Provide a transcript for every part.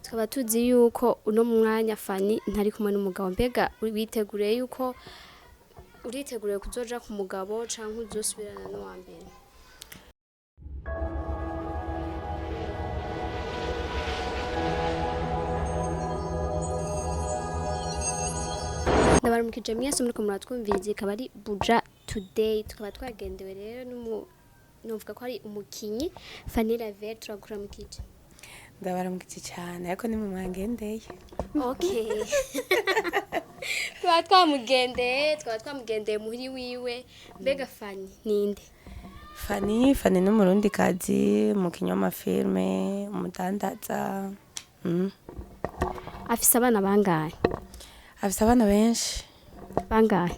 tukaba tuzi yuko uno mwanya Fani ntari kumwe n'umugabo mbega uriteguriye kuzoja ku mugabo canke uzosubirana n'uwa mbere. Ndabaramukije mwese muriko muratwumviriza ikaba ari Buja Today tukaba twagendewe rero novuga ko ari umukinyi Fani Lavelle turakuramukije. Ndabaramukije cyane ariko ni mu mwangendeye. Okay. Twaba twamugendeye muhiri wiwe mbega Fani ninde? Fani ni umurundi kazi umukinyi w'amafilme umudandaza. Afise abana bangahe? Afise abana benshi. Bangahe?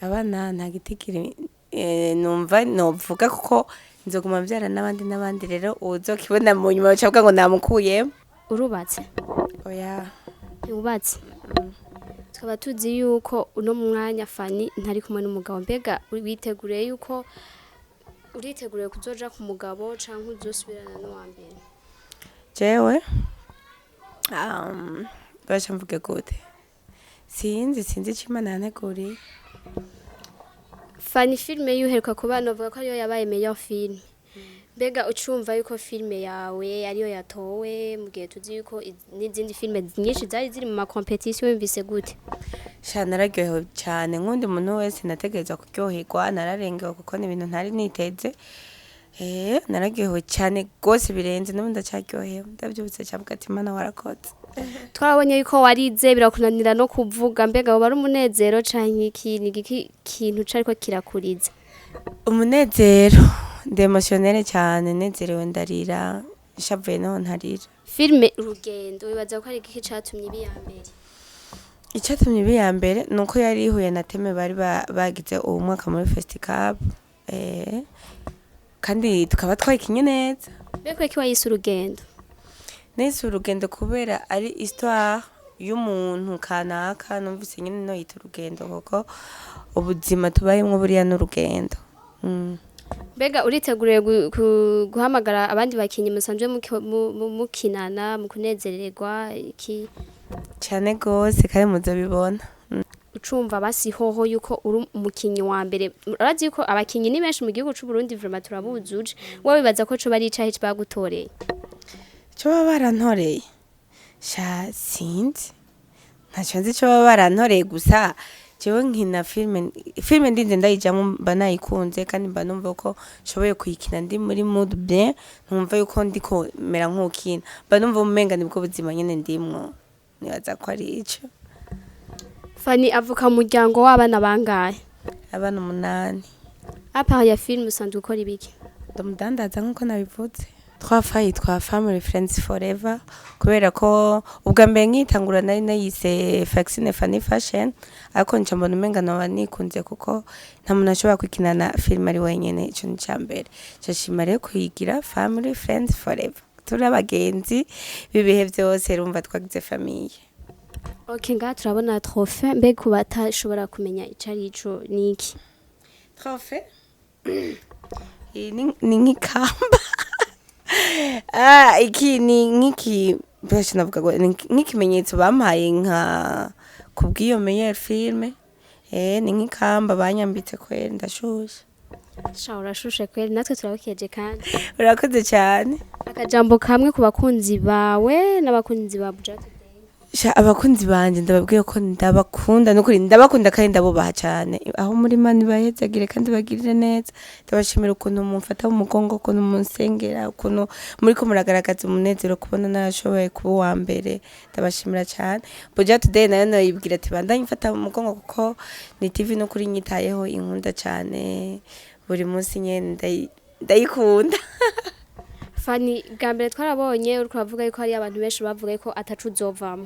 Abana nta gitigiri numva novuga kuko nzoguma mbyara n'abandi rero uzokibona mu nyuma bacavuga ngo namukuyemo. Urubatse? Oya. Ubatse? Tukaba tuzi yuko uno mwanya Fani ntari kumwe n'umugabo mbega uriteguriye kuzoja ku mugabo canke uzosubirana n'uwa mbere. Jewe bacha mvuge gute sinzi Imana yanteguriye. Fani filme yuheruka kuba novuga ko ariyo yabaye meilleur film. Mbega ucumva yuko filme yawe ariyo yatowe mu gihe tuzi yuko n'izindi filme nyinshi zari ziri mu ma competition wumvise gute? Sha nararyohewe cyane nk'undi muntu wese nategerezwa kuryoherwa nararengewe kuko ni ibintu ntari niteze. Nararyohewe cyane gose birenze n'ubu ndacyaryohewe ndabyutse cyabwa ati Imana warakoze. Twabonye yuko warize birakunanira no kuvuga mbega woba ari umunezero canke ikintu cariko kirakuriza? Umunezero ndi emotionnelle cyane nezerewe ndarira shavuye no ntarira. Filme Urugendo wibaza ko ari iki catumye ibi ya mbere? Icyatumye ibi ya mbere nuko yari ihuye na teme bari bagize uwo mwaka muri festival kandi tukaba twayikinye neza. Mbega ko wayise Urugendo? Nese urugendo kubera ari histoire y'umuntu kanaka numvise nyine no yita urugendo kuko ubuzima tubayemo buriya n'urugendo. Mbega uriteguriye guhamagara abandi bakinyi musanzwe mukinana mu kunezererwa iki? Cyane gose kandi muzabibona. Ucumva basi hoho yuko uri umukinyi wa mbere urazi yuko abakinyi ni benshi mu gihugu c'u Burundi vraiment turabuzuje wowe bibaza ko co bari icahe bagutoreye? Cyo barantoreye sha sinzi ntacyo nzi cyo barantoreye gusa jewe nkina filme ndinze ndayijamo mba nayikunze kandi mba numva ko shoboye kuyikina ndi muri mood bien numva yuko ndiko mera nk'ukina mba numva umenga nibwo buzima nyene ndimwo nibaza ko ari ico. Fani avuka mu muryango w'abana bangahe? Abana 8. Apa ya film usanzwe ukora ibiki? Ndamudandaza nkuko nabivuze. Twa family friends forever kubera ko ubwa mbere nkitangura nari nayise Faxine Fani Fashion ariko nca mbona umenga no nikunze kuko nta muntu ashobora kwikinana film ari wenyene ico ni cyambere cyashima rero kuyigira family friends forever turi abagenzi bibihe byose rumva twagize famille. Okay nga turabona trophée mbega kubatashobora kumenya icari ico niki? Trophée ni nkikamba iki ni nkiki bese navuga ngo nk'ikimenyetso bampaye nka kubwiyo meilleur film ni nkikamba banyambitse kweri ndashusha. Sha urashushe kweri natwe turabakeje kandi. Urakoze cyane. Akajambo kamwe ku bakunzi bawe n'abakunzi ba Buja Today. Sha abakunzi banje ndababwiye ko ndabakunda nukuri ndabakunda kandi ndabubaha cyane aho muri mani bahezagire kandi bagirire neza ndabashimira ukuntu mumfata mu mugongo ukuntu munsengera ukuntu muri ko muragaragaza umunezero kubona narashoboye kuba wa mbere ndabashimira cyane. Buja Today nayo nayibwira ati bandanye mfata mu mugongo kuko ni TV no kuri nyitayeho inkunda cyane buri munsi nyene ndayikunda. Fani gambere twarabonye uri kuvuga yuko hari abantu benshi bavuga ko atacu uzovamo.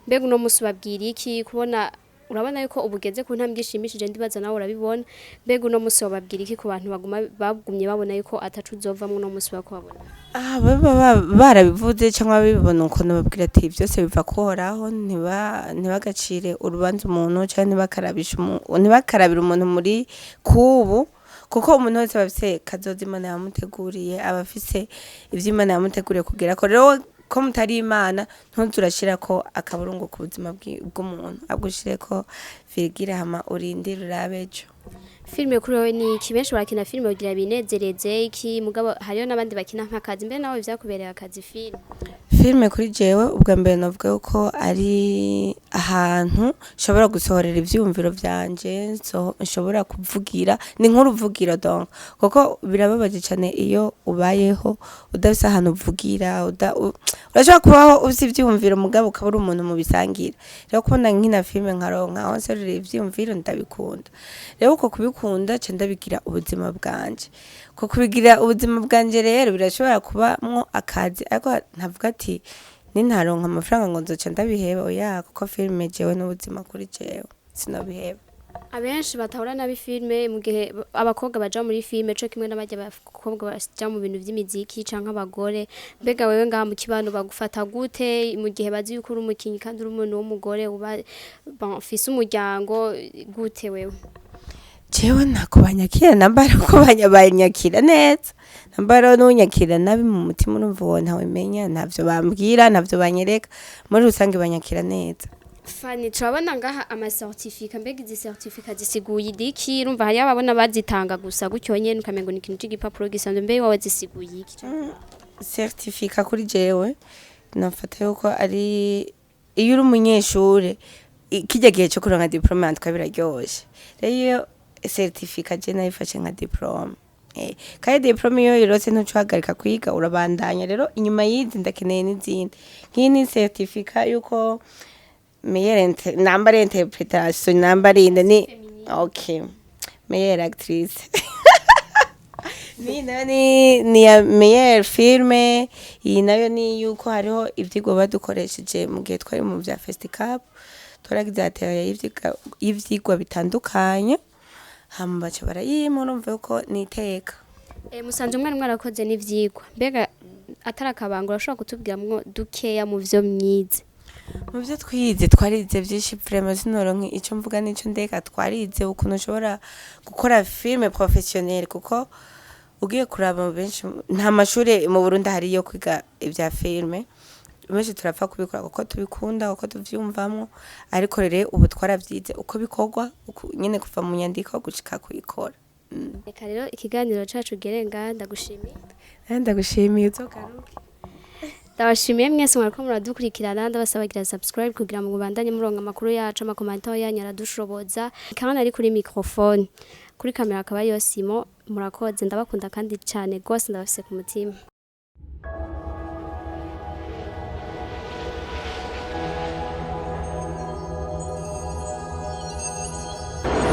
Mbega uno musi babwira iki kubona urabona yuko ubugeze ku ntambwe ishimishije ndibaza nawe urabibona mbega uno musi babwira iki ku bantu bagumye babona yuko atacu uzovamo uno musi bakubona? Barabivuze cyangwa bibona uko nababwira ati byose biva kuhoraho ntibagacire urubanza umuntu cyangwa ntibakarabira umuntu muri kubu kuko umuntu wese bafise kazoza Imana yamuteguriye abafise ivyo Imana yamuteguriye kugira ko rero ko mutari imana ntuzurashira ko akaburungu ku buzima bw'umuntu agushire ko virgile hama urindire urabejo. Filme kuri wowe ni iki? Benshi barakina filme kugira binezereze iki, mugabo hariyo n'abandi bakina nk'akazi. Mbere nawe vyakubereye akazi filme? Filme kuri jewe ubwa mbere navuga ko ari ahantu nshobora gusohorera ivyumviro vyanje, nshobora kuvugira, ni nk'uruvugira donc, kuko birababaje cyane iyo ubayeho udafise ahantu uvugira, urashobora kubaho ufise ivyumviro mugabo ukabura umuntu mu bisangira. Rero kubona nkina filme nkaronka aho nserurira ivyumviro ndabikunda. Rero uko kubikunda cyo ndabigira ubuzima bwanje. Ko kubigira ubuzima bwanje rero birashobora kubamwo akazi, ariko ntavuga ati nintaronka amafaranga ngo nzoca ndabiheba, oya, kuko filme jewe n'ubuzima kuri jewe sinabiheba. Abenshi batahura nabi filme mu gihe abakobwa baja muri filme cyo kimwe n'abajya abakobwa baja mu bintu vy'imiziki canke abagore. Mbega wewe ngaha mu kibano bagufata gute mu gihe bazi yuko uri umukinyi kandi uri umuntu w'umugore uba ufise umuryango gute wewe? Jewe ntako banyakira nambara ko banyakira neza, nambara n'unyakira nabi mu mutima urumva uwo ntawe menya, ntavyo bambwira, ntavyo banyereka, muri rusange banyakira neza. Fani turabona ngaha ama certificat, mbega izi certificat zisiguye idiki? Urumva hari ababona bazitanga gusa gutyo nyene ukamengo ni ikintu c'igipapuro gisanzwe, mbega wawe zisiguye iki? Certificat kuri jewe nafata yuko ari iyo uri umunyeshure kijya gihe cyo kuronka diplome yandika biraryoshe. Rero certificat je nayifashe nka diplome. Kaya diplome yo irose ntucagarika kwiga urabandanya. Rero inyuma yizi ndakeneye n'izindi. Nk'iyi ni certificat yuko meilleure interpretation inde ni okay, meilleure actrice. ni ya meilleure filme. Iyi nayo ni yuko hariho ivyigwa badukoresheje mu gihe twari mu bya festival, twaragize ateye ivyigwa bitandukanye, hama baca barayima, urumva yuko niteka. Musanze umwana mwarakoze n'ivyigwa, mbega atarakabanga urashobora kutubwiramwo dukeya mu vyo myize? Mu byo twize twarize byinshi vraiment, sinoronke ico mvuga nico ndeka. Twarize ukuntu ushobora gukora filme professionnel, kuko ugiye kuraba benshi nta mashuri mu Burundi hari yo kwiga ibya filme. Benshi turapfa kubikora kuko tubikunda, kuko tuvyumvamwo, ariko rero ubu twaravyize uko bikorwa nyene kuva mu nyandiko gushika kuyikora. Reka rero ikiganiro cacu gerenga ndagushimiye. Ndagushimiye uzogaruke. Ndabashimiye mwese mwariko muradukurikirana, ndabasabagira subscribe kugira ngo mubandanye muronka amakuru yacu, amakomanta yanyu aradushoboza. Kandi ari kuri microphone, kuri kamera akaba yo Simo. Murakoze, ndabakunda kandi cyane gose, ndabafise ku mutima.